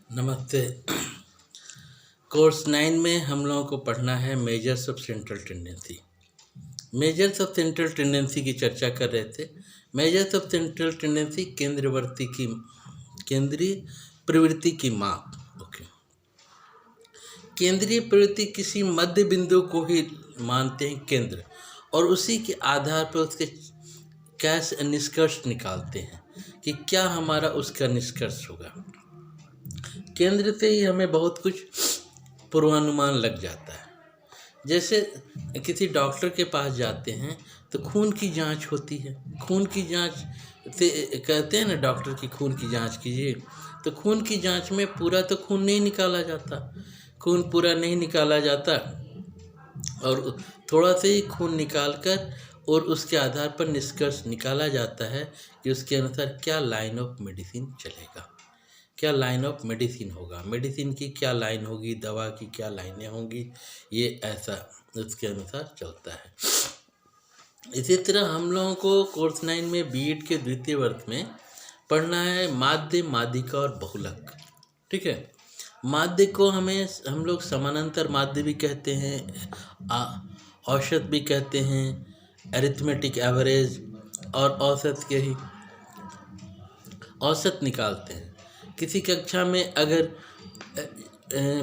नमस्ते। कोर्स 9 में हम लोगों को पढ़ना है measures of central tendency. Measures of central tendency की चर्चा कर रहे थे। मेजर्स ऑफ सेंट्रल टेंडेंसी केंद्रीय प्रवृत्ति की माप। ओके, केंद्रीय प्रवृत्ति किसी मध्य बिंदु को ही मानते हैं केंद्र, और उसी के आधार पर उसके क्या निष्कर्ष निकालते हैं कि क्या हमारा उसका निष्कर्ष होगा। केंद्र से ही हमें बहुत कुछ पूर्वानुमान लग जाता है। जैसे किसी डॉक्टर के पास जाते हैं तो खून की जांच होती है। खून की जांच से कहते हैं ना, डॉक्टर की खून की जांच कीजिए, तो खून की जांच में पूरा तो खून नहीं निकाला जाता, खून पूरा नहीं निकाला जाता, और थोड़ा से ही खून निकालकर और उसके आधार पर निष्कर्ष निकाला जाता है कि उसके अनुसार क्या लाइन ऑफ मेडिसिन चलेगा, क्या लाइन ऑफ मेडिसिन होगा, मेडिसिन की क्या लाइन होगी, दवा की क्या लाइनें होंगी, ये ऐसा उसके अनुसार चलता है। इसी तरह हम लोगों को कोर्स 9 में बीएड के द्वितीय वर्ष में पढ़ना है माध्य, माध्यिका और बहुलक। ठीक है, माध्य को हम लोग समानांतर माध्य भी कहते हैं, औसत भी कहते हैं, अरिथमेटिक एवरेज, और औसत के ही औसत निकालते हैं। किसी कक्षा में अगर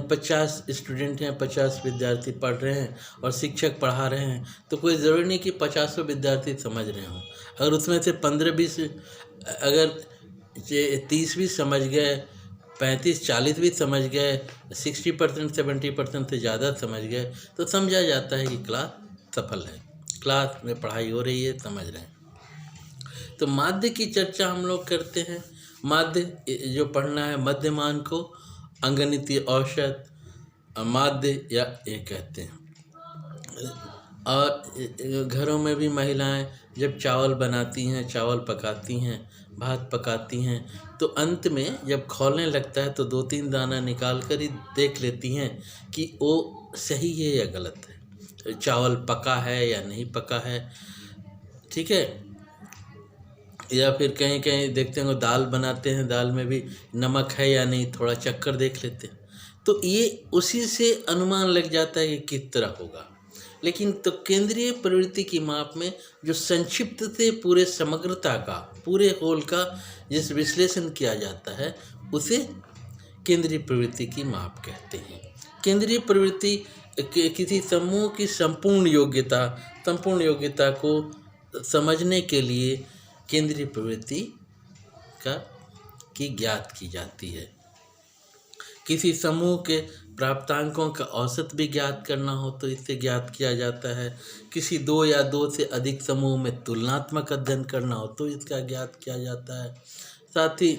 50 स्टूडेंट हैं, 50 विद्यार्थी पढ़ रहे हैं और शिक्षक पढ़ा रहे हैं, तो कोई ज़रूरी नहीं कि 50 विद्यार्थी समझ रहे हों। अगर उसमें से 15-20, अगर 30 भी समझ गए, 35-40 भी समझ गए, 60% 70% से ज़्यादा समझ गए, तो समझा जाता है कि क्लास सफल है, क्लास में पढ़ाई हो रही है, समझ रहे हैं। तो माध्य की चर्चा हम लोग करते हैं। माध्य जो पढ़ना है, मध्यमान को अंगनितीय औसत माध्य या ये कहते हैं। और घरों में भी महिलाएं जब चावल बनाती हैं, चावल पकाती हैं, भात पकाती हैं, तो अंत में जब खौलने लगता है तो 2-3 दाना निकाल कर ही देख लेती हैं कि वो सही है या गलत है, चावल पका है या नहीं पका है। ठीक है, या फिर कहीं कहीं देखते हैं दाल बनाते हैं, दाल में भी नमक है या नहीं, थोड़ा चक्कर देख लेते हैं। तो ये उसी से अनुमान लग जाता है कि किस तरह होगा। लेकिन तो केंद्रीय प्रवृत्ति की माप में जो संक्षिप्त से पूरे समग्रता का, पूरे होल का जिस विश्लेषण किया जाता है, उसे केंद्रीय प्रवृत्ति की माप कहते हैं। केंद्रीय प्रवृत्ति किसी समूह की संपूर्ण योग्यता को समझने के लिए केंद्रीय प्रवृत्ति की ज्ञात की जाती है। किसी समूह के प्राप्तांकों का औसत भी ज्ञात करना हो तो इससे ज्ञात किया जाता है। किसी 2 या 2 से अधिक समूह में तुलनात्मक अध्ययन करना हो तो इसका ज्ञात किया जाता है। साथ ही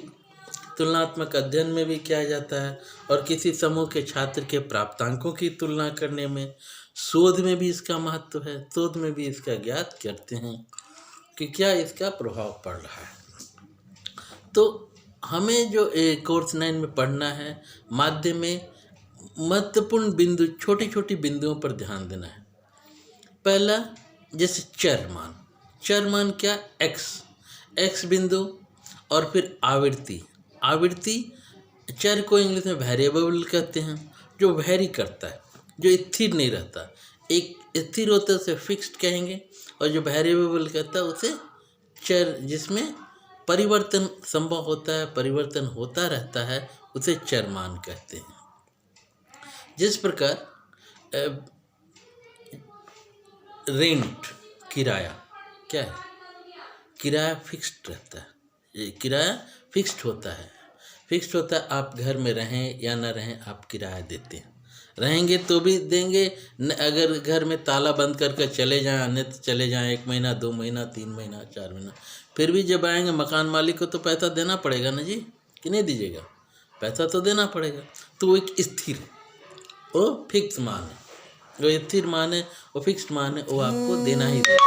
तुलनात्मक अध्ययन में भी किया जाता है, और किसी समूह के छात्र के प्राप्तांकों की तुलना करने में, शोध में भी इसका महत्व है। शोध में भी इसका ज्ञात करते हैं कि क्या इसका प्रभाव पड़ रहा है। तो हमें जो कोर्स 9 में पढ़ना है, माध्य में महत्वपूर्ण बिंदु, छोटी छोटी बिंदुओं पर ध्यान देना है। पहला, जैसे चर मान क्या, एक्स बिंदु, और फिर आवृत्ति। चर को इंग्लिश में वेरिएबल कहते हैं, जो वेरी करता है, जो स्थिर नहीं रहता। एक स्थिर होता है उसे फिक्स्ड कहेंगे, और जो वेरिएबल कहता है उसे चर, जिसमें परिवर्तन संभव होता है, परिवर्तन होता रहता है, उसे चर मान कहते हैं। जिस प्रकार रेंट, किराया क्या है, किराया फिक्स्ड रहता है, ये किराया फिक्स्ड होता है। आप घर में रहें या ना रहें, आप किराया देते हैं। रहेंगे तो भी देंगे, अगर घर में ताला बंद करके चले जाएं, अन्यत्र चले जाएं 1 महीना, 2 महीना, 3 महीना, 4 महीना, फिर भी जब आएंगे मकान मालिक को तो पैसा देना पड़ेगा ना जी, कि नहीं दीजिएगा, पैसा तो देना पड़ेगा। तो वो एक स्थिर, वो फिक्स मान है, वो स्थिर मान है, वो फिक्स्ड मान है, वो आपको देना ही पड़ेगा।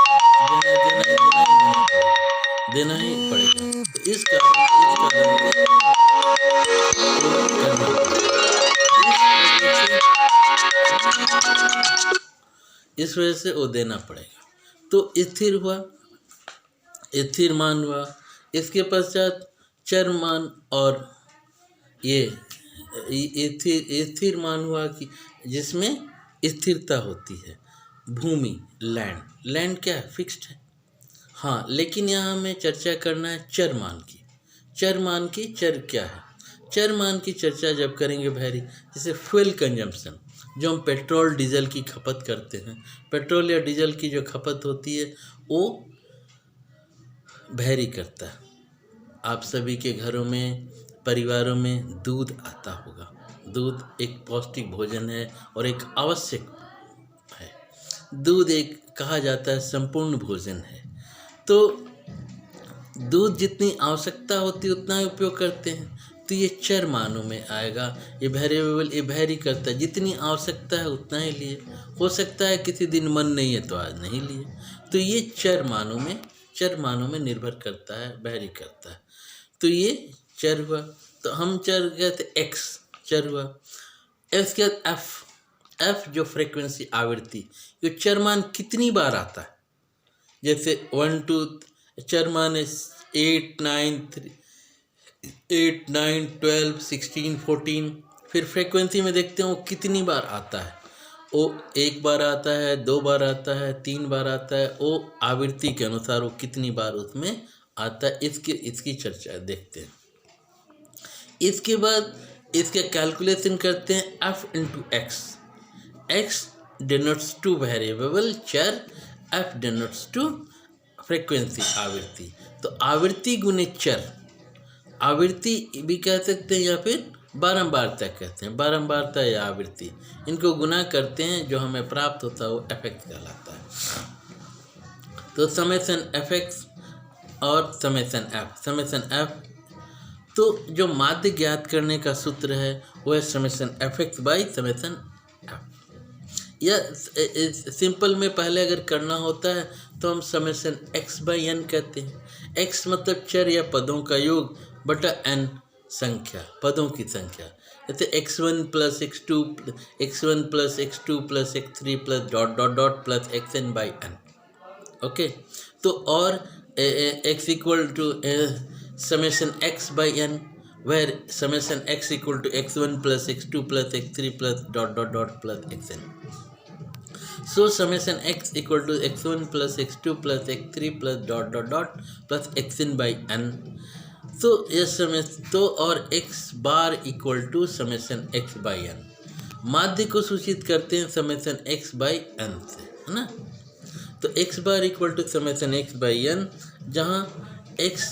तो इस वजह से वो देना पड़ेगा। तो स्थिर मान हुआ। इसके पश्चात चर मान और ये स्थिर मान हुआ कि जिसमें स्थिरता होती है। भूमि, लैंड क्या है? फिक्स्ड है। हाँ, लेकिन यहाँ हमें चर्चा करना है चर मान की। चर क्या है? चर मान की चर्चा जब करेंगे भैरी, जैसे फ्यूल कंजम्पशन, जो हम पेट्रोल डीजल की खपत करते हैं, पेट्रोल या डीजल की जो खपत होती है वो भैरी करता है। आप सभी के घरों में, परिवारों में दूध आता होगा। दूध एक पौष्टिक भोजन है और एक आवश्यक है। दूध एक कहा जाता है संपूर्ण भोजन है। तो दूध जितनी आवश्यकता होती है उतना ही उपयोग करते हैं, तो ये चर मानों में आएगा। ये वेरिएबल ये वैरी करता है, जितनी आवश्यकता है उतना ही लिए। हो सकता है किसी दिन मन नहीं है तो आज नहीं लिए। तो ये चर मानों में निर्भर करता है, वैरी करता है। तो ये चर हुआ। तो हम चर कहते एक्स, चर हुआ। इसके बाद एफ जो फ्रीक्वेंसी आवृत्ति, जो चर मान कितनी बार आता है, जैसे 1 2 चर मान 8 9 12 16 14। फिर फ्रीक्वेंसी में देखते हैं वो कितनी बार आता है। वो एक बार आता है, 2 बार आता है, 3 बार आता है। वो आवृत्ति के अनुसार वो कितनी बार उसमें आता है, इसकी चर्चा देखते हैं। इसके बाद इसके कैलकुलेशन करते हैं F into x. X denotes two variable चर, एफ डिनोट्स टू फ्रीक्वेंसी आवृत्ति। तो आवृत्ति गुने चर, आवृत्ति भी कह सकते हैं या फिर बारंबारता कहते हैं। बारंबारता या आवृत्ति, इनको गुना करते हैं, जो हमें प्राप्त होता है वो एफ एक्स कहलाता है। तो समेसन एफ एक्स और समेसन एफ। तो जो माध्य ज्ञात करने का सूत्र है वो है summation f x by summation F. या सिंपल में पहले अगर करना होता है तो हम समेसन एक्स बाई एन कहते हैं। एक्स मतलब चर या पदों का योग बटा एन संख्या, पदों की संख्या। जैसे x1 plus x2 plus x2 plus x3 plus dot dot dot plus xn by n. Okay, तो और x equal to summation x by n, where summation x equal to x1 plus x2 plus x3 plus dot dot dot plus xn। So summation x equal to x1 plus x2 plus x3 plus dot dot dot plus xn by n। तो ये summation तो और x bar equal to summation x by n। माध्य को सूचित करते हैं summation x by n से, है ना। तो x bar equal to summation x by n, जहाँ x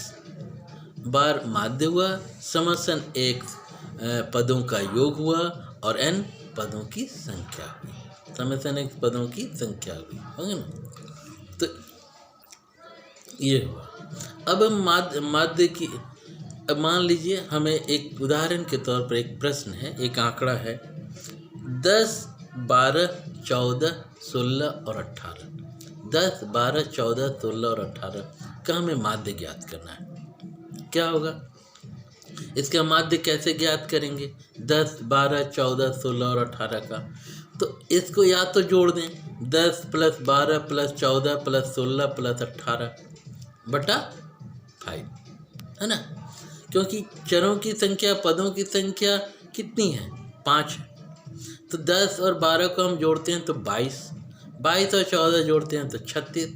बार माध्य हुआ, समेशन x पदों का योग हुआ और n पदों की संख्या हुई। समेशन x पदों की संख्या हुई, होगी ना। तो ये हुआ। अब हम माध्य की, अब मान लीजिए हमें एक उदाहरण के तौर पर एक प्रश्न है, एक आंकड़ा है 10 12 14 16 और 18। 10 12 14 16 और 18 का हमें माध्य ज्ञात करना है। क्या होगा? इसका माध्य कैसे ज्ञात करेंगे? 10 12 14 16 और 18 का। तो इसको या तो जोड़ दें, 10 प्लस 12 प्लस 14 प्लस 16 प्लस 18 बटा 5, है ना। क्योंकि चरों की संख्या, पदों की संख्या कितनी है? 5 है। तो 10 और 12 को हम जोड़ते हैं तो 22, 22 और 14 जोड़ते हैं तो 36,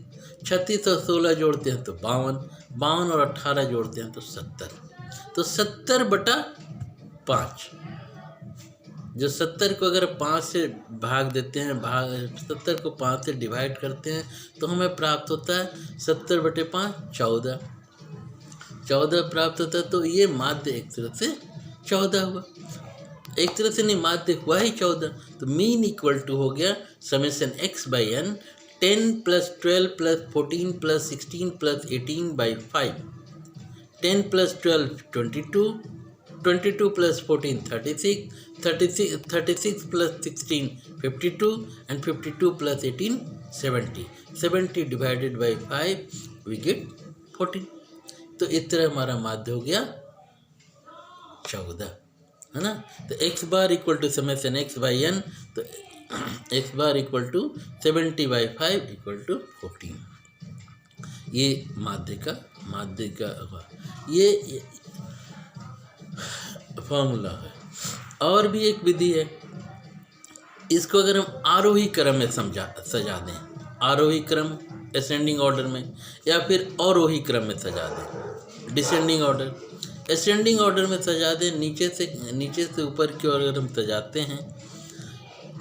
36 और 16 जोड़ते हैं तो 52, 52 और 18 जोड़ते हैं तो 70। तो 70 बटा 5, जो 70 को अगर 5 से भाग देते हैं, 70 को 5 से डिवाइड करते हैं तो हमें प्राप्त होता है 70 बटे 5 14, 14 प्राप्त होता है। तो ये माध्य एक तरह से 14 हुआ, एक तरह से नहीं, माध्य हुआ ही 14। तो मीन इक्वल टू हो गया summation x by n 10 plus 12 plus 14 plus 16 plus 18 by 5। 10 plus 12 22, 22 plus 14 36, 36 plus 16 52 and 52 plus 18 70। 70 divided by 5 we get 14। तो इस तरह हमारा माध्य हो गया 14, है ना। तो x bar equal to summation x by n, तो x bar equal to 70 by 5 equal to 14। ये माध्य का ये फॉर्मूला है। और भी एक विधि है, इसको अगर हम आरोही क्रम में सजा दें, आरोही क्रम असेंडिंग ऑर्डर में, या फिर अवरोही क्रम में सजा दें, डिसेंडिंग ऑर्डर। असेंडिंग ऑर्डर में सजा दें, नीचे से ऊपर की ओर अगर हम सजाते हैं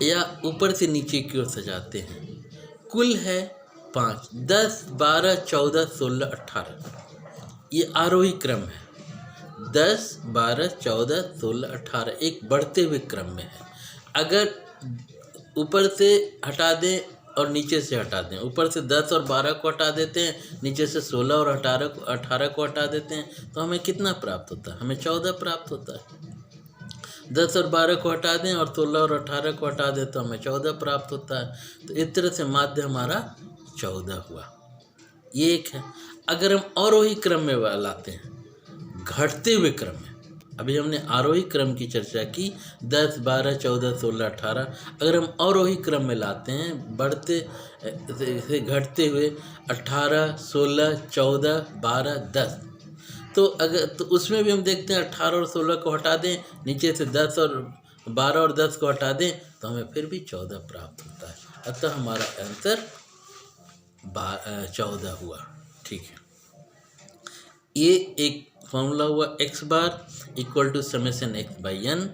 या ऊपर से नीचे की ओर सजाते हैं, कुल है 5, 10, 12, 14, 16, 18। ये आरोही क्रम है। 10, 12, 14, 16, 18 एक बढ़ते हुए क्रम में है। अगर ऊपर से हटा दें और नीचे से हटा दें, ऊपर से 10 और 12 को हटा देते हैं, नीचे से 16 और 18 को हटा देते हैं, तो हमें कितना प्राप्त होता है? हमें 14 प्राप्त होता है। 10 और 12 को हटा दें और 16 और 18 को हटा दें तो हमें 14 प्राप्त होता है। तो इस तरह से माध्य हमारा 14 हुआ। ये एक है। अगर हम अवरोही क्रम में लाते हैं, घटते हुए क्रम में, अभी हमने आरोही क्रम की चर्चा की, 10, 12, 14, 16, 18। अगर हम अवरोही क्रम में लाते हैं, बढ़ते से घटते हुए 18, 16, 14, 12, 10, तो उसमें भी हम देखते हैं 18 और 16 को हटा दें, नीचे से 10 और 12 और 10 को हटा दें तो हमें फिर भी 14 प्राप्त होता है। अतः हमारा आंसर 14 हुआ। ठीक है, ये एक फॉर्मूला हुआ x bar equal to summation x by n,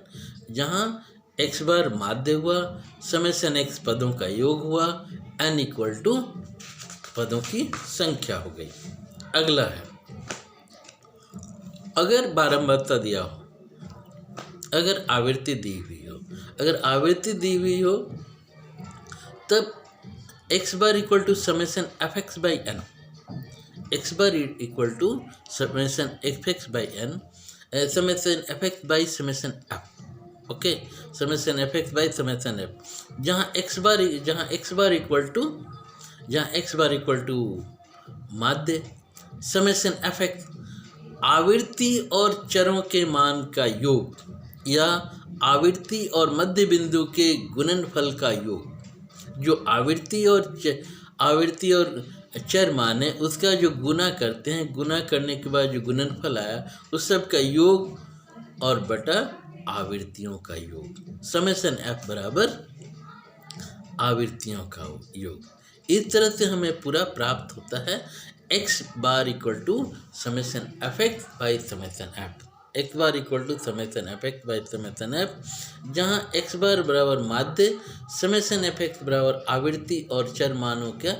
जहाँ x बार माध्य हुआ, समेशन x पदों का योग हुआ, n इक्वल टू पदों की संख्या हो गई। अगला है, अगर बारंबारता दिया हो, अगर आवृत्ति दी हुई हो, अगर आवृत्ति दी हुई हो तब x bar equal to summation f x by n, x bar equal to summation f x by n, summation f x by summation f, okay, summation f x by summation f, जहाँ x bar equal to माध्य, summation f x आवृत्ति और चरों के मान का योग या आवृत्ति और मध्य बिंदु के गुणनफल का योग। जो आवृत्ति और चर मान है उसका जो गुना करते हैं, गुना करने के बाद जो गुणनफल आया उस सब का योग और बटा आवृत्तियों का योग, समेशन एफ बराबर आवृत्तियों का योग। इस तरह से हमें पूरा प्राप्त होता है x bar equal to summation f x by summation f, x bar equal to summation f x by summation f, जहाँ x बार बराबर माध्य, समेशन एफ एक्स बराबर आवृत्ति और चर मानों का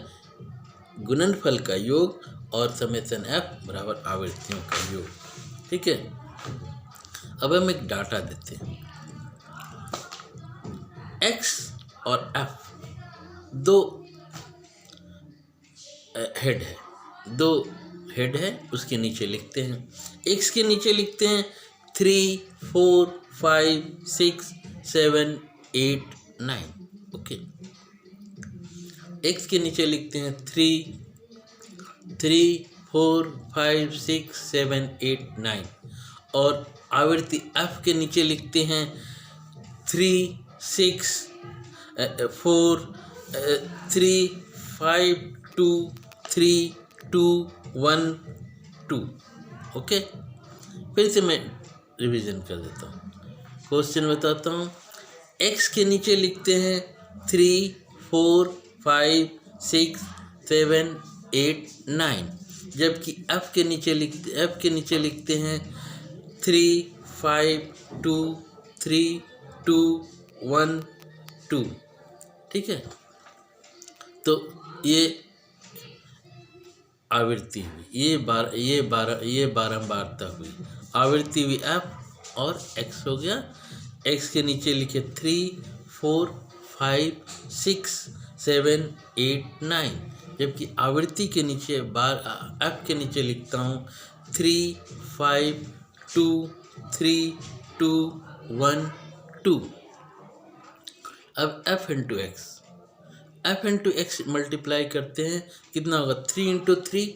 गुणनफल का योग और समेशन एफ बराबर आवृत्तियों का योग। ठीक है, अब हम एक डाटा देते हैं। x और f दो हेड है, उसके नीचे लिखते हैं, x के नीचे लिखते हैं 3, 4, 5, 6, 7, 8, 9, ओके। x के नीचे लिखते हैं 3, 4, 5, 6, 7, 8, 9 और आवृत्ति f के नीचे लिखते हैं 3, 6, 4, 3, 5, 2, 3, 2, 1, 2, ओके। फिर से मैं रिवीजन कर देता हूँ, क्वेश्चन बताता हूँ। x के नीचे लिखते हैं 3, 4, 5, 6, 7, 8, 9, जबकि f के नीचे लिखते हैं 3, 5, 2, 3, 2, 1, 2, ठीक है। तो ये आवृत्ति हुई, ये बारंबारता हुई, आवृत्ति हुई f और x हो गया। x के नीचे लिखे 3, 4, 5, 6, 7, 8, 9, जबकि आवृत्ति के नीचे f के नीचे लिखता हूँ 3, 5, 2, 3, 2, 1, 2। अब f इंटू एक्स मल्टीप्लाई करते हैं, कितना होगा 3 इंटू 3,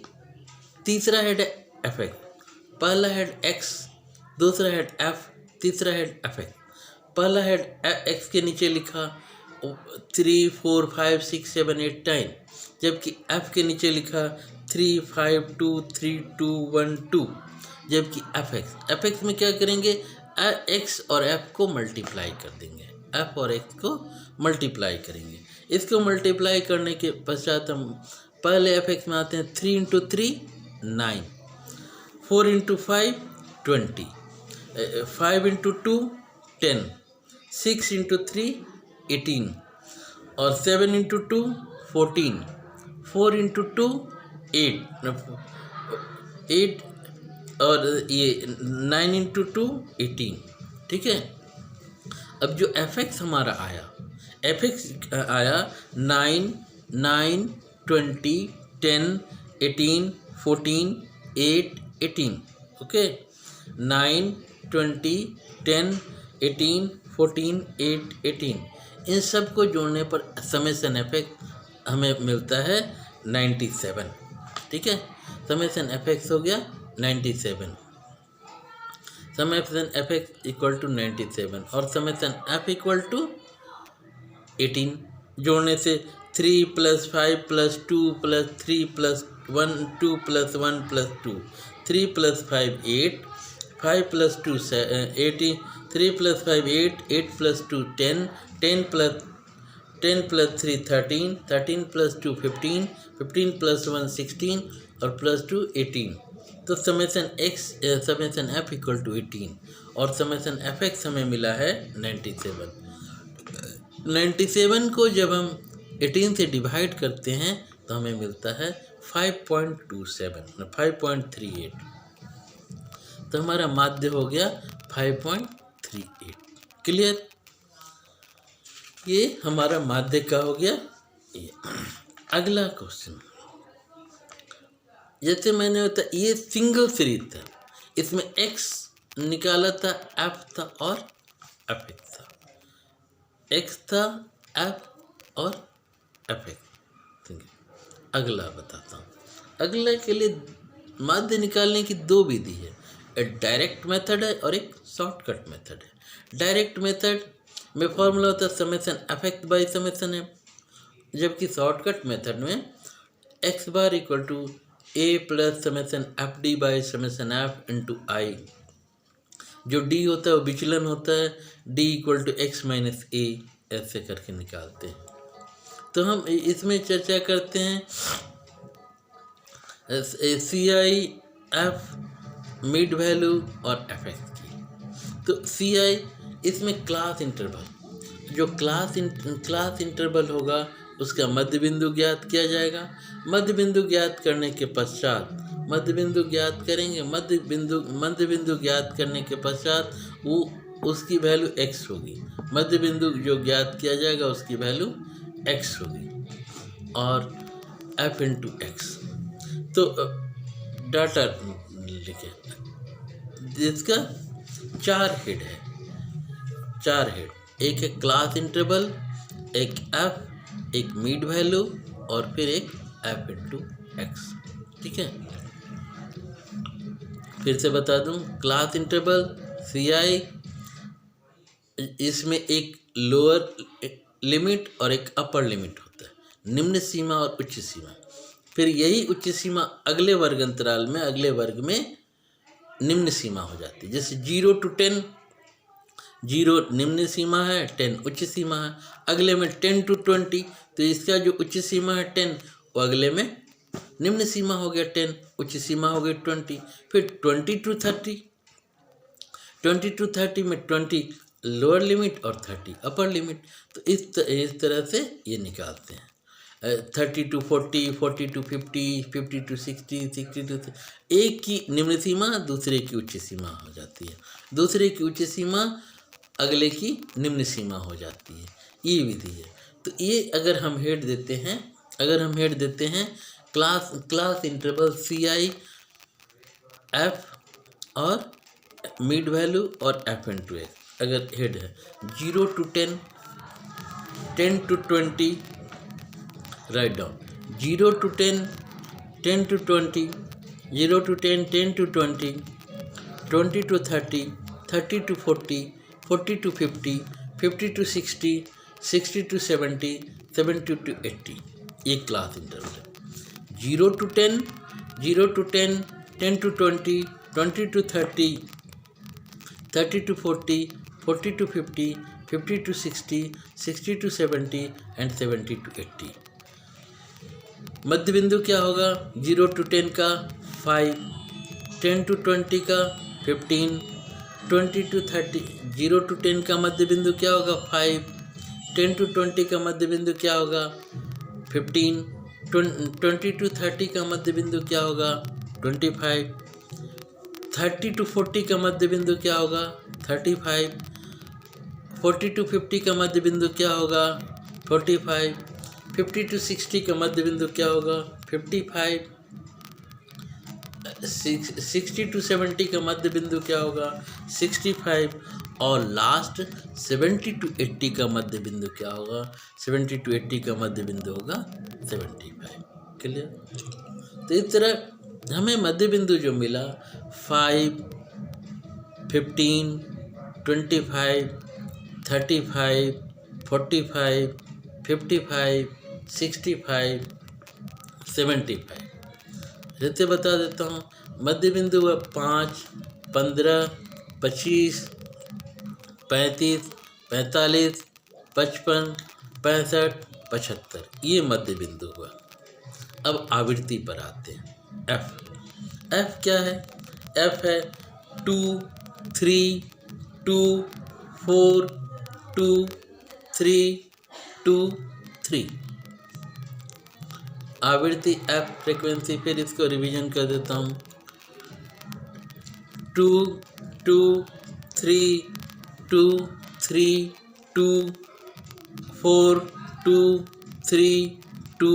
तीसरा हेड है एफ एक्स, पहला हेड x, दूसरा हेड f, तीसरा हेड एफ एक्स। पहला हेड x के नीचे लिखा 3, 4, 5, 6, 7, 8, 9, जबकि f के नीचे लिखा 3, 5, 2, 3, 2, 1, 2, जबकि एफ एक्स में क्या करेंगे, एक्स और एफ को मल्टीप्लाई कर देंगे, एफ और एक्स को मल्टीप्लाई करेंगे। इसको मल्टीप्लाई करने के पश्चात हम पहले एफ एक्स में आते हैं। 3 इंटू 3 9, 4 इंटू 5 20, 5 इंटू 2 10, 6 इंटू 3 18 और 7 इंटू 2 14, 4 इंटू 2 8 और ये 9 इंटू 2 18। ठीक है। अब जो एफ एक्स हमारा आया, एफ एक्स आया 9 9 20 10 18 14 8 18। ओके, 9 20 10 18 14 8 18। इन सब को जोड़ने पर समेशन एफ एक्स हमें मिलता है 97। ठीक है, समेशन एफ एक्स हो गया 97, summation f x equal to 97 और समेशन एफ इक्वल टू 18। जोड़ने से 3 + 5 + 2 + 3 + 1 2 + 1 + 2, 3 + 5 8, 5 + 2 18, 3 + 5 8, 8 + 2 10, 10 + 3 13, 13 + 2 15, 15 + 1 16 और +2 18। तो समेशन एफ इक्वल टू 18 और समेशन एफ एक्स हमें मिला है 97। 97 को जब हम 18 से डिवाइड करते हैं तो हमें मिलता है 5.38। तो हमारा माध्य हो गया 5.38। क्लियर, ये हमारा माध्य का हो गया। ये अगला क्वेश्चन, जैसे मैंने बताया ये सिंगल सीरीज था, इसमें एक्स निकाला था, एफ था और एफ एक्स था, एक्स था एफ और एफ एक्स। अगला बताता हूँ। अगले के लिए माध्य निकालने की दो विधि है, एक डायरेक्ट मेथड है और एक शॉर्टकट मेथड है। डायरेक्ट मेथड में फॉर्मूला होता है summation f x by summation f, जबकि शॉर्टकट मेथड में x bar equal to a plus summation f d by summation f into i. जो डी होता है वो विचलन होता है, d equal to x minus a, ऐसे करके निकालते हैं। तो हम इसमें चर्चा करते हैं सी आई एफ मिड वैल्यू और एफ एक्स की। तो सी आई इसमें क्लास इंटरवल, जो क्लास इंटरवल होगा उसका मध्य बिंदु ज्ञात किया जाएगा। मध्य बिंदु ज्ञात करने के पश्चात मध्य बिंदु ज्ञात करेंगे, मध्य बिंदु ज्ञात करने के पश्चात वो उसकी वैल्यू एक्स होगी। मध्य बिंदु जो ज्ञात किया जाएगा उसकी वैल्यू एक्स होगी और एफ इंटू एक्स। तो डाटा लिखे, जिसका 4 हेड है, 4 हेड, एक है क्लास इंटरवल, एक एफ, एक मीड वैल्यू और फिर एक एफ इंटू एक्स। ठीक है, फिर से बता दूं, क्लास इंटरवल सी आई, इसमें एक लोअर लिमिट और एक अपर लिमिट होता है, निम्न सीमा और उच्च सीमा। फिर यही उच्च सीमा अगले वर्ग अंतराल में, अगले वर्ग में निम्न सीमा हो जाती है। जैसे 0 to 10, 0 निम्न सीमा है, 10 उच्च सीमा है। अगले में 10 to 20, तो इसका जो उच्च सीमा है 10, वो अगले में निम्न सीमा हो गया 10, उच्च सीमा हो गई 20। फिर 20 to 30, 20 to 30 में 20 लोअर लिमिट और 30 अपर लिमिट। तो इस तरह से ये निकालते हैं। 30 to 40, 40 to 50, 50 to 60, 60 to, एक की निम्न सीमा दूसरे की उच्च सीमा हो जाती है, दूसरे की उच्च सीमा अगले की निम्न सीमा हो जाती है। ये विधि है। तो ये अगर हम हेड देते हैं, class interval c i f और मिड वैल्यू और एफ इंटू एक्स, अगर हेड है 0 to 10, 10 to 20, right down 0 to 10, 10 to 20, 0 to 10, 10 to 20, 20 to 30, 30 to 40, 40 to 50, 50 to 60, 60 to 70, 70 to 80। ये क्लास इंटरवल है। 0 to 10, 0 to 10, 10 to 20, 20 to 30, 30 to 40, 40 to 50, 50 to 60, 60 to 70 and 70 to 80। मध्य बिंदु क्या होगा? 0 to 10 का 5, 10 to 20 का 15, 20 to 30। 0 to 10 का मध्य बिंदु क्या होगा? 5, 10 to 20 का मध्य बिंदु क्या होगा? 15, 20 to 30 का मध्य बिंदु क्या होगा? 25, 30 to 40 का मध्य बिंदु क्या होगा? 35, 40 to 50 का मध्य बिंदु क्या होगा? 45, 50 to 60 का मध्य बिंदु क्या होगा? 55, 60 to 70 का मध्य बिंदु क्या होगा? 65, और लास्ट 70 to 80 का मध्य बिंदु क्या होगा? 70 to 80 का मध्य बिंदु होगा 75। क्लियर? तो इस तरह हमें मध्य बिंदु जो मिला 5, 15, 25, 35, 45, 55, 65, 75। जैसे बता देता हूँ, मध्य बिंदु है 5, 15, 25, 35, 45, 55, 65, 75, ये मध्य बिंदु हुआ। अब आवृत्ति पर आते हैं। एफ क्या है? एफ है 2, 3, 2, 4, 2, 3, 2, 3। आवृत्ति एफ फ्रीक्वेंसी, फिर इसको रिवीजन कर देता हूँ। 2, 2, 3, 2, 3, 2, 4, 2, 3, 2,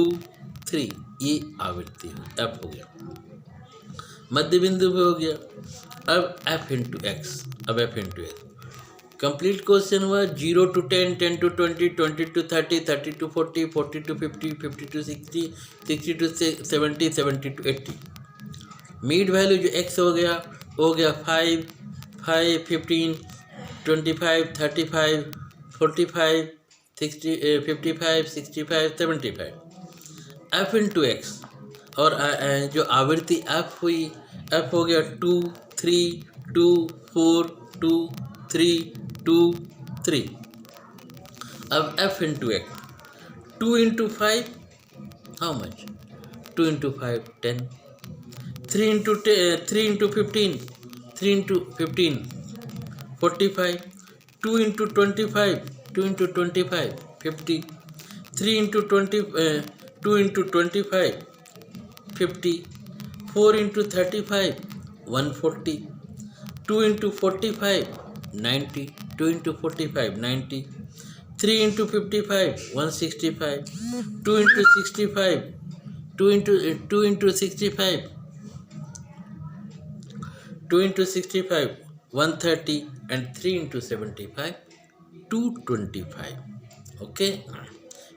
3, ये आवृत्ति एफ हो गया। मध्य बिंदु पे हो गया। अब एफ इंटू एक्स, अब F into x complete question हुआ। 0 to 10, 10 to 20, 20 to 30, 30 to 40, 40 to 50, 50 to 60, 60 to 70, 70 to 80। Mead value जो एक्स हो गया 5, 5, 15, 25, 35, 45, 60, 55, 65, 75। एफ इंटू एक्स, और जो आवृत्ति एफ हुई, एफ हो गया 2, 3, 2, 4, 2, 3, 2, 3। अब F into x, 2 into 5, how much? 2 into 5, 10, 3 into 15, 3 into 15, 45, 2 into 25, 2 into 25, 50, 3 into 20, 2 into 25, 50, 4 into 35, 140, 2 into 45, 90, 2 into 45, 90, 3 into 55, 165, 2 into 65, 2 into 65, 2 into 65, 130, and 3 into 75, 225। Okay,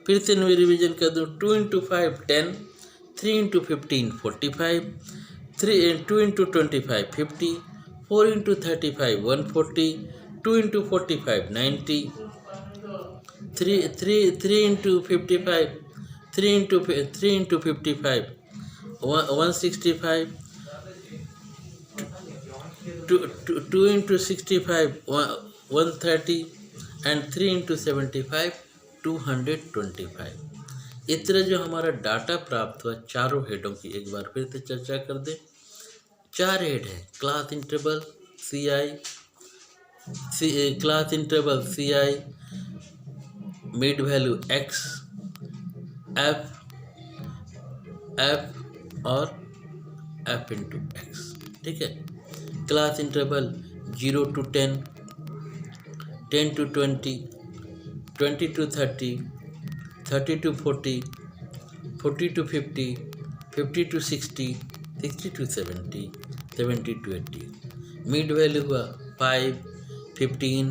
फिर से रिवीजन कर दूँ। 2 into 5, 10, 3 into 15, 45, 2 into 25, 50, 4 into 35, 140, 2 into 45, 90, 3 into 55, 3 into 55, 165, 2 into 65, 130, and 3 into 75, 225। इस तरह जो हमारा data प्राप्त हुआ चारों हेडों की एक बार फिर से चर्चा कर दें। 4 हेड हैं। क्लास इंटरवल सी आई, मिड वैल्यू एक्स, एफ और एफ इंटू एक्स। ठीक है। Class interval 0 to 10, 10 to 20, 20 to 30, 30 to 40, 40 to 50, 50 to 60, 60 to 70, 70 to 80। Mid value हुआ 5, 15,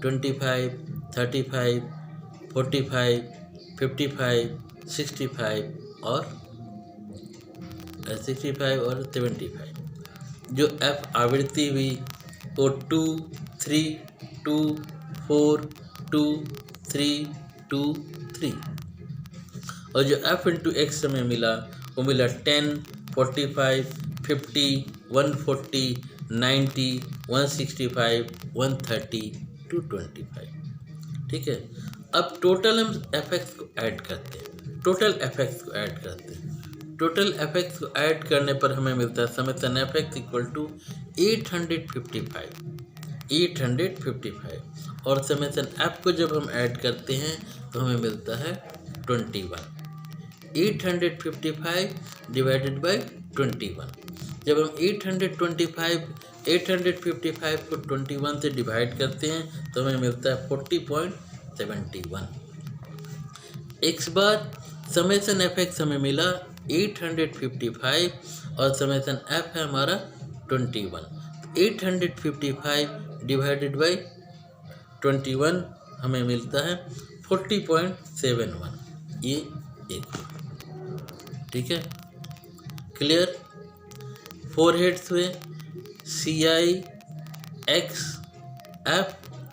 25, 35, 45, 55, 65 और 75। जो एफ आवृत्ति हुई वो 2, 3, 2, 4, 2, 3, 2, 3। और जो एफ इंटू एक्स हमें मिला वो मिला 10, 45, 50, 140, 90, 165, 130, 225। ठीक है, अब टोटल हम एफेक्ट्स को ऐड करते हैं। टोटल एफेक्ट्स को ऐड करने पर हमें मिलता है समेसन एफेक्ट इक्वल टू 855 और समेसन एफ को जब हम ऐड करते हैं तो हमें मिलता है 21। 855 डिवाइडेड बाई 21। जब हम 855 को 21 से डिवाइड करते हैं तो हमें मिलता है 40.71। एक बार समेसन एफ एक्स हमें मिला 855 और समेसन एफ है हमारा 21। 855 डिवाइडेड बाई 21 हमें मिलता है 40.71। ये एक, ठीक है, क्लियर। 4 हेड्स हुए CI X F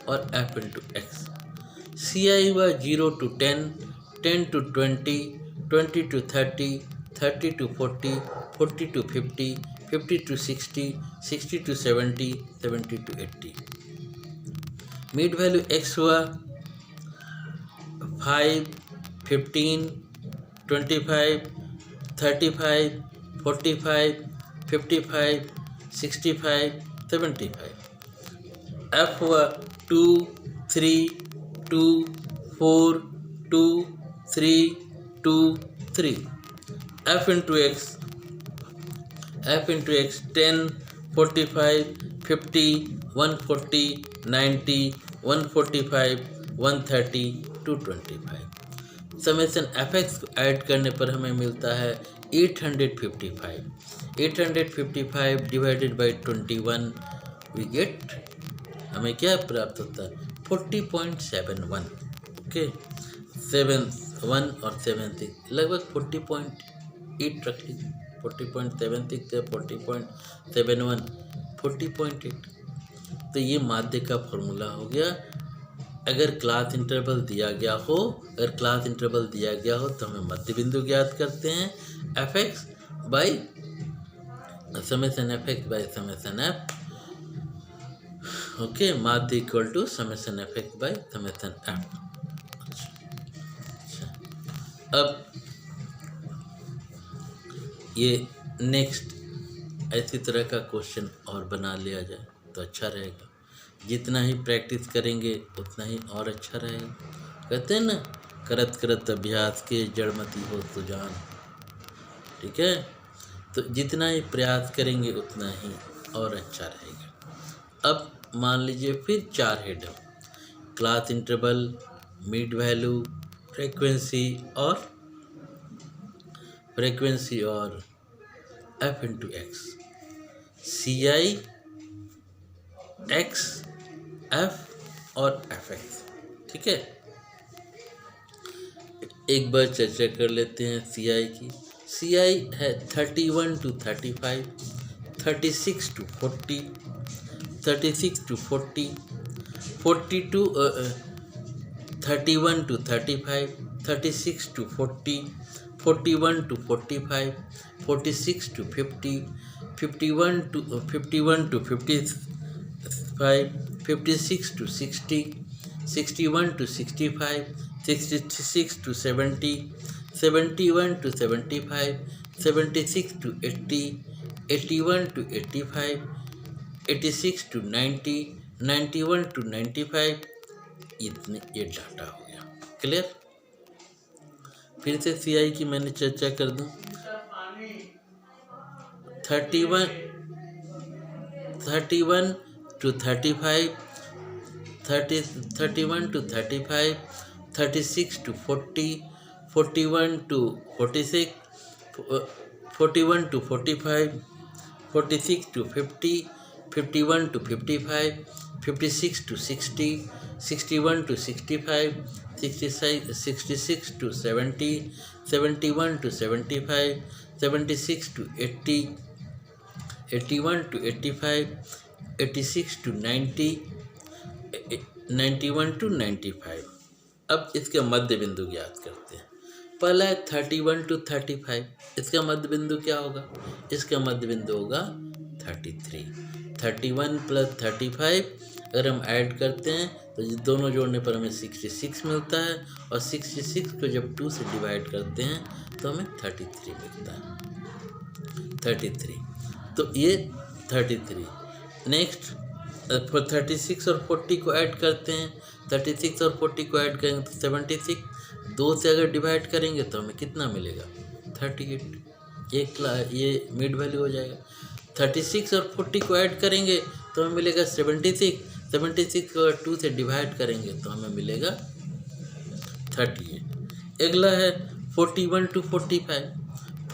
और F इंटू एक्स। CI हुआ 0 to 10, 10 to 20, 20 to 30, 30 to 40, 40 to 50, 50 to 60, 60 to 70, 70 to 80। Mid value X हुआ 5, 15, 25, 35, 45, 55, 65, 75। F हुआ 2, 3, 2, 4, 2, 3, 2, 3। F into x 10, 45, 50, 140, 90, 145, 130, 225। Summation f x को ऐड करने पर हमें मिलता है 855। 855 डिवाइडेड बाई 21 वी गेट, हमें क्या प्राप्त होता है 40.71। ओके, 7 और 7 लगभग 40.8 रख लीजिए। 40.76 से 40.71, 40.8। तो ये माध्य का फॉर्मूला हो गया। अगर क्लास इंटरवल दिया गया हो तो हमें मध्य बिंदु ज्ञात करते हैं f x by summation f x by summation f. Okay, माध्य equal to summation f x by summation f. अब ये नेक्स्ट ऐसी तरह का क्वेश्चन और बना लिया जाए तो अच्छा रहेगा। जितना ही प्रैक्टिस करेंगे उतना ही और अच्छा रहेगा। कहते हैं ना, करत करत अभ्यास के जड़मती हो सुजान। ठीक है, तो जितना ही प्रयास करेंगे उतना ही और अच्छा रहेगा। अब मान लीजिए फिर 4 हेड है, class interval, mid value, frequency और F into x. CI X F और FX। ठीक है, एक बार चर्चा कर लेते हैं CI की। CI है 31 to 35, 36 to 40, 36 to 40, 40 to 31 to 35, 36 to 40, 41 to 45, 46 to 50, 51 to 55, 56 to 60, 61 to 65, 66 to 70, 71 to 75, 76 to 80, 81 to 85, 86 to 90, 91 to 95। इतने ये डाटा हो गया। क्लियर। फिर से CI की मैंने चर्चा कर दूं। 31 to 35, 31 to 35, 36 to 40, 41 to 46, 41 to 45, 46 to 50, 51 to 55, 56 to 60, 61 to 65, 66 to 70, 71 to 75, 76 to 80, 81 to 85, 86 to 90, 91 to 95। अब इसके मध्य बिंदु ज्ञात करते हैं। पहला है 31 to 35, इसका मध्य बिंदु क्या होगा? इसका मध्य बिंदु होगा 33। 31 प्लस 35 अगर हम ऐड करते हैं तो ये दोनों जोड़ने पर हमें 66 मिलता है, और 66 को जब 2 से डिवाइड करते हैं तो हमें 33 मिलता है। 33, तो ये 33। नेक्स्ट 36 और 40 को ऐड करते हैं। 36 और 40 को ऐड करेंगे तो 76, 2 से अगर डिवाइड करेंगे तो हमें कितना मिलेगा? 38। ये मिड वैल्यू हो जाएगा। 36 और 40 को ऐड करेंगे तो हमें मिलेगा 76। 76 को अगर 2 से डिवाइड करेंगे तो हमें मिलेगा 38। अगला है 41 टू 45।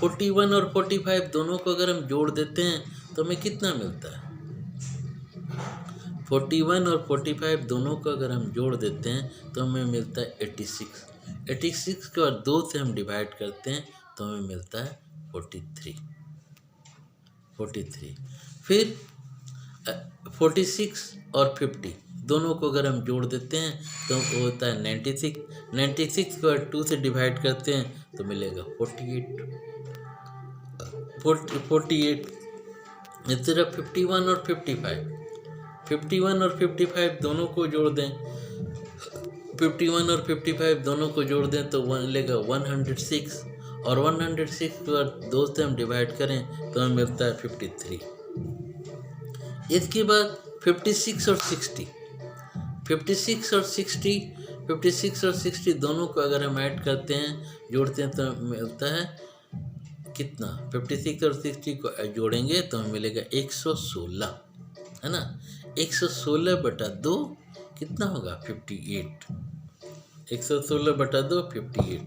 41 और 45 दोनों को अगर हम जोड़ देते हैं तो हमें कितना मिलता है? 41 और 45 दोनों को अगर हम जोड़ देते हैं तो हमें मिलता है 86। 86 को और 2 से हम डिवाइड करते हैं तो हमें मिलता है 43। फिर 46 और 50 दोनों को अगर हम जोड़ देते हैं तो वो होता है 96। 96 को अगर 2 से डिवाइड करते हैं तो मिलेगा 48। इस तरह 51 और 55, 51 और 55 दोनों को जोड़ दें। 51 और 55 दोनों को जोड़ दें तो मिलेगा 106, और 106 को अगर 2 से हम डिवाइड करें तो हमें मिलता है 53। इसके बाद 56 और 60, 56 और 60, 56 और 60 दोनों को अगर हम ऐड करते हैं, जोड़ते हैं तो मिलता है कितना? 56 और 60 को जोड़ेंगे तो हमें मिलेगा 116, है ना। 116/2 कितना होगा? 58। 116/2 58।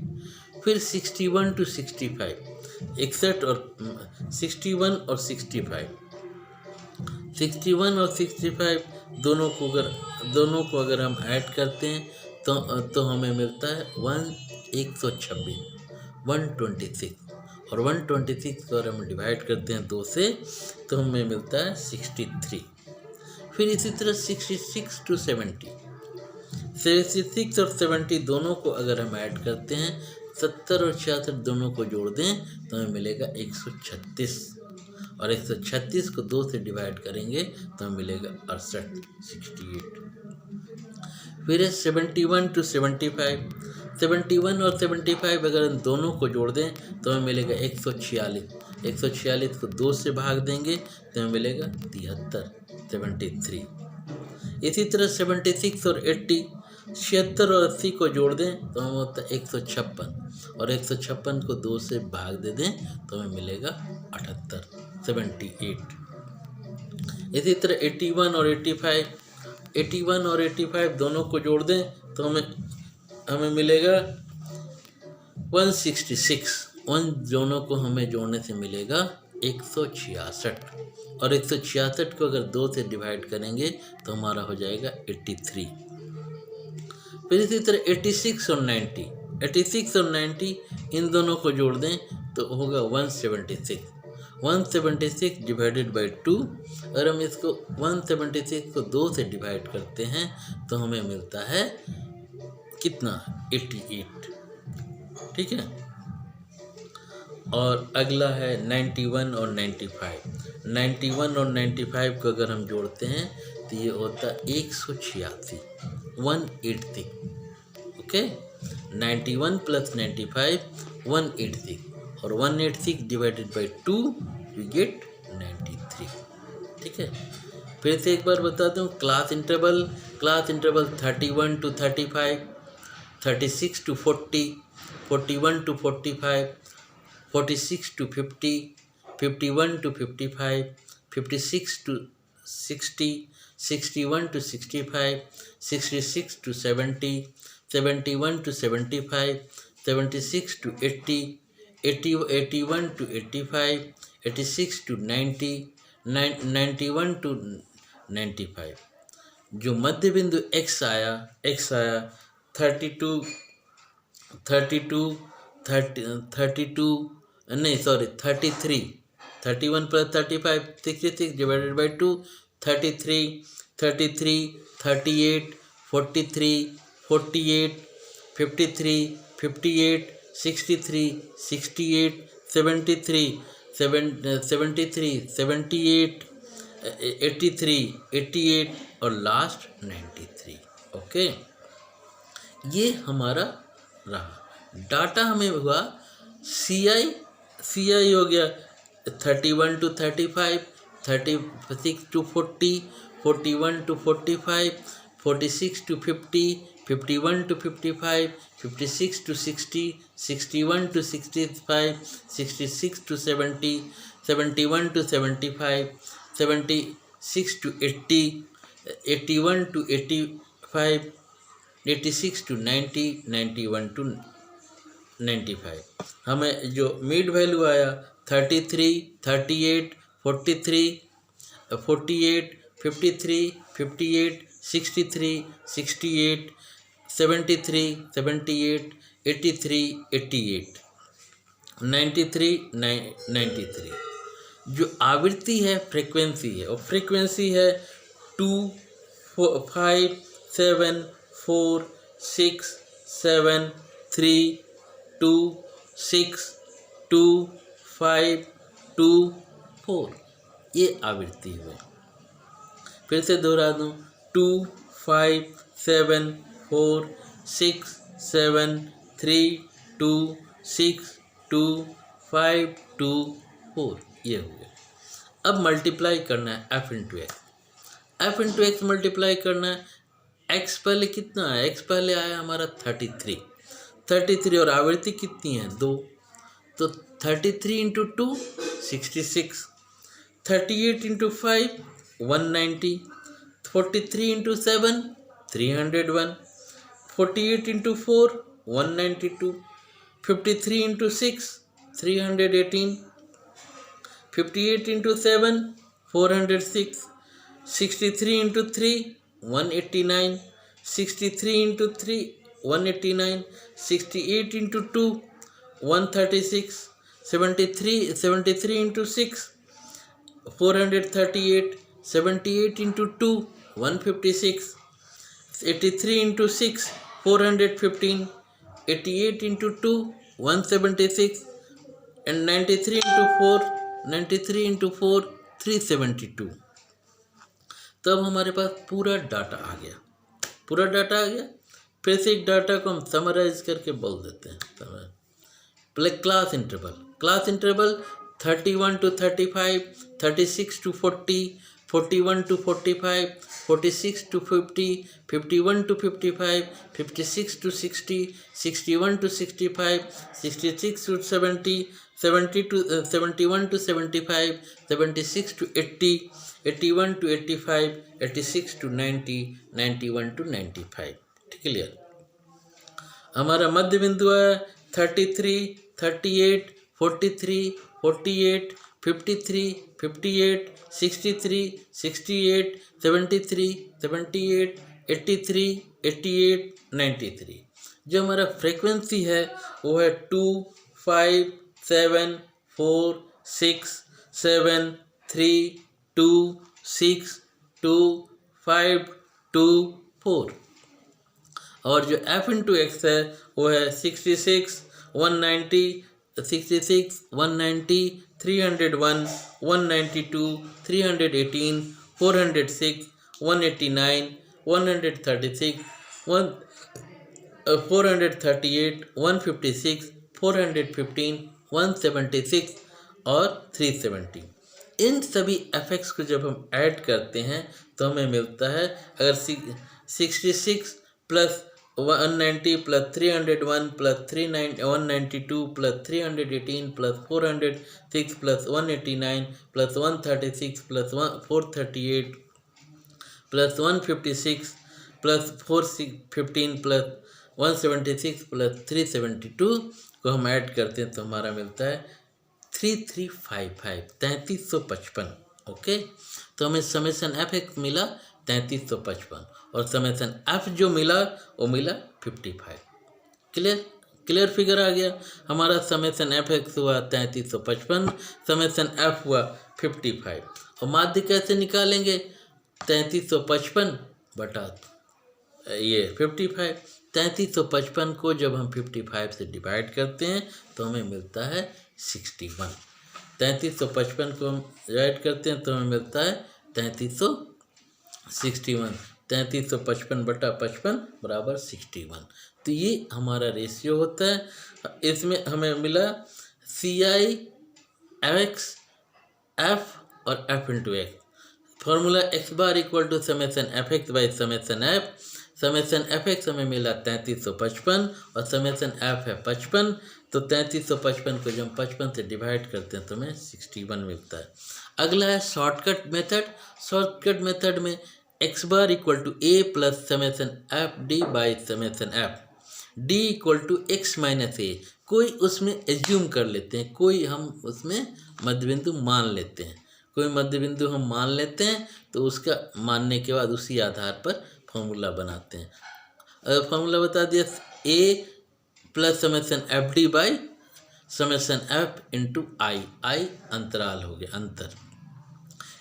फिर 61 टू 65, 61 और 61 और 65, 61 और 65 दोनों को अगर हम ऐड करते हैं तो हमें मिलता है 126, 126, और 126 को अगर हम डिवाइड करते हैं 2 से तो हमें मिलता है 63। फिर इसी तरह 66 टू 70, 66 और 70 दोनों को अगर हम ऐड करते हैं, 70 और 66 दोनों को जोड़ दें तो हमें मिलेगा 136, और 136 को 2 से डिवाइड करेंगे तो हमें मिलेगा 68। फिर है 71 टू 75, 71 और 75 अगर हम दोनों को जोड़ दें तो हमें मिलेगा 146। 146 को 2 से भाग देंगे तो हमें मिलेगा 73, 73। इसी तरह 76 और 80, 76 और 80 को जोड़ दें तो हमें होता है 156, और 156 को 2 से भाग दे दें तो हमें मिलेगा 78, 78। इसी तरह 81 और 85, 81 और 85 दोनों को जोड़ दें तो हमें मिलेगा 166। उन दोनों को हमें जोड़ने से मिलेगा 166, और 166 को अगर 2 से डिवाइड करेंगे तो हमारा हो जाएगा 83। फिर इसी तरह 86 और 90, 86 और 90 इन दोनों को जोड़ दें तो होगा 176। 176 डिवाइडेड बाई 2, अगर हम इसको 176 को 2 से डिवाइड करते हैं तो हमें मिलता है कितना? 88। ठीक है। और अगला है 91 और 95। 91 और 95 को अगर हम जोड़ते हैं तो ये होता है 186, 186। ओके, 91 प्लस 95 186, और 186 डिवाइडेड बाई 2 वी गेट 93। ठीक है। फिर से एक बार बता दूं, class interval 31 to 35, 36 to 40, 41 to 45, 46 to 50, 51 to 55, 56 to 60, 61 to 65, 66 to 70, 71 to 75, 76 to 80, 81 to 85, 86 to 90, 91 to 95। जो मध्य बिंदु x आया 32 नहीं सॉरी 33, 31 प्लस 35 66 डिवाइडेड बाई 2, 33, 38, 43, 48, 53, 58, 63, 68, 73, 78, 83, 88 और लास्ट 93। ओके, ये हमारा रहा डाटा। हमें हुआ सी आई हो गया 31 to 35, 36 to 40, 41 to 45, 46 to 50, 51 to 55, 56 to 60, 61 to 65, 66 to 70, 71 to 75, 76 to 80, 81 to 85, 86 to 90, 91 to 95। हमें जो मिड वैल्यू आया 33, 38, 43, 48, 53, 58, 63, 68, 73, 78, 83, 88, 93, 93। जो आवृत्ति है फ्रीक्वेंसी है, और फ्रीक्वेंसी है 2, 5, 7, 4, 6, 7, 3, 2, 6, 2, 5, 2, 4। ये आवृत्ति हुई। फिर से दोहरा दूँ, 2, 5, 7, 4, 6, 7, 3, 2, 6, 2, 5, 2, 4। ये हो गया। अब मल्टीप्लाई करना है एफ इंटू एक्स मल्टीप्लाई करना है। एक्स पहले कितना है, एक्स पहले आया हमारा 33 और आवृत्ति कितनी है 2, तो 33 into 2 66, 38 into 5 190, 43 into 7 301, 48 into 4 192, 53 into 6 318, 58 into 7 406, 63 into 3 189, 63 into 3 189, 68 into 2 136, 73 into 6 438, 78 into 2 156, 83 into 6 415, 88 into 2 176, and 93 into 4 372। तब हमारे पास पूरा डाटा आ गया। फिर से एक डाटा को हम समराइज करके बोल देते हैं। Class interval 31 to 35, 36 to 40, 41 to 45, 46 to 50, 51 to 55, 56 to 60, 61 to 65, 66 to 70, 71 to 75, 76 to 80, 81 to 85, 86 to 90, 91 to 95। Clear. हमारा मध्य बिंदु है 33, 38, 43, 48, 53, 58, 63, 68, 73, 78, 83, 88, 93। जो हमारा फ्रीक्वेंसी है वो है 2, 5, 7, 4, 6, 7, 3, 2, 6, 2, 5, 2, 4। और जो एफ इंटू एक्स है वो है 66, 190, 66, 190, 301, 192, 318, 406, 189, 136, 438, 156, 415, 176 और 370। इन सभी एफेक्ट्स को जब हम ऐड करते हैं तो हमें मिलता है, अगर 66 plus 190 plus 301 plus 192 plus 318 plus 406 plus 189 plus 136 plus 438 plus 156 plus 415 plus 176 plus 372 को हम ऐड करते हैं तो हमारा मिलता है 3355, 3355। ओके, तो हमें समेसन एफ एक्स मिला 3355 और समेसन एफ जो मिला वो मिला 55। क्लियर फिगर आ गया। हमारा समेसन एफ एक्स हुआ 3355, समेसन एफ हुआ 55। और माध्य कैसे निकालेंगे, 3355 बटा ये 55। 3355 को जब हम 55 से डिवाइड करते हैं तो हमें मिलता है 61। 3355 को हम डिवाइड करते हैं तो हमें मिलता है 3361, 3355/55 बराबर 61। तो ये हमारा रेशियो होता है। इसमें हमें मिला CI X F और F into x. Formula x bar equal to summation f x by summation f. Summation f x हमें मिला 3355 और समेसन एफ है 55। तो 3355 को जब हम 55 से डिवाइड करते हैं तो हमें 61 मिलता है। अगला है शॉर्टकट मेथड। शॉर्टकट मेथड में x bar equal to a plus summation f d by summation f, d equal to x minus a. कोई उसमें एज्यूम कर लेते हैं, कोई हम उसमें मध्यबिंदु मान लेते हैं। कोई मध्य बिंदु हम मान लेते हैं तो उसका मानने के बाद उसी आधार पर फॉर्मूला बनाते हैं। अगर फॉर्मूला बता दिया a plus summation f d by summation f into i, i अंतराल हो गया, अंतर।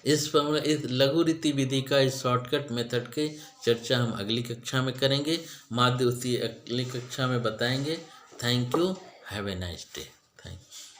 इस फॉर्मूला, इस लघु रीति विधि का, इस शॉर्टकट मेथड की चर्चा हम अगली कक्षा में करेंगे। माध्य उसी अगली कक्षा में बताएंगे। Thank you, have a nice day. Thank you.